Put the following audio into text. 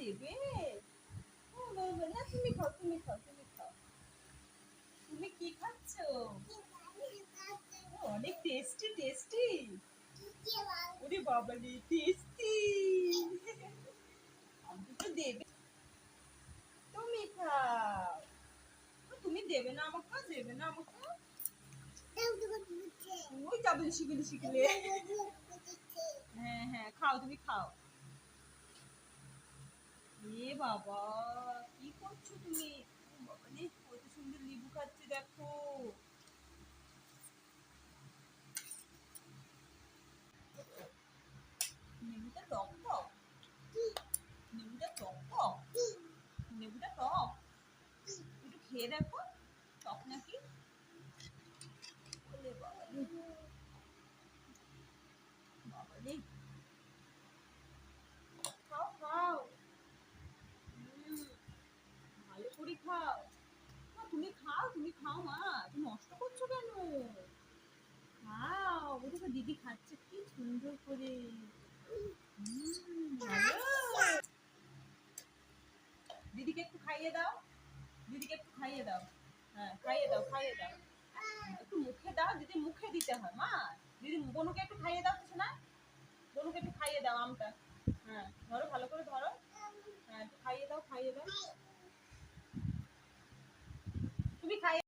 দেবে? ও বাবা, না তুমি খাও, তুমি খাও, তুমি খাও। তুমি কি খাচ্ছ? অনেক টেস্টি টেস্টি। ওরে বাবা রে, টেস্টি। আমি তো দেবে, তুমি খাও। তুমি দেবে না আমাকে, দেবে না আমাকে। ওই যাবে শিখলে শিখলে। হ্যাঁ হ্যাঁ, খাও, তুমি খাও। এ বাবা, কি করছো তুমি? বাবা রে, কত সুন্দর লেবু খাচ্ছে দেখো। লেবুটা টক টক, লেবুটা টক টক, লেবুটা টক। একটু খেয়ে দেখো, টক নাকি। ওরে বাবা রে, বাবা রে, খাও খাও। ভালো করে খাও। মা তুমি খাও, তুমি খাও মা, তুমি নষ্ট করছো কেন? খাও, ওদিকে দিদি খাচ্ছে কি সুন্দর করে। ভালো। দিদিকে একটু খাইয়ে দাও, দিদিকে একটু খাইয়ে দাও। হ্যাঁ, খাইয়ে দাও, খাইয়ে দাও। একটু মুখে দাও, দিদি মুখে দিতে হয় মা। দিদি বনুকে একটু খাইয়ে দাও কিছু না, বনুকে একটু খাইয়ে দাও আমটা। হ্যাঁ, ধরো ভালো করে ধরো। হ্যাঁ, একটু খাইয়ে দাও, খাইয়ে দাও। তুমি খাইয়ে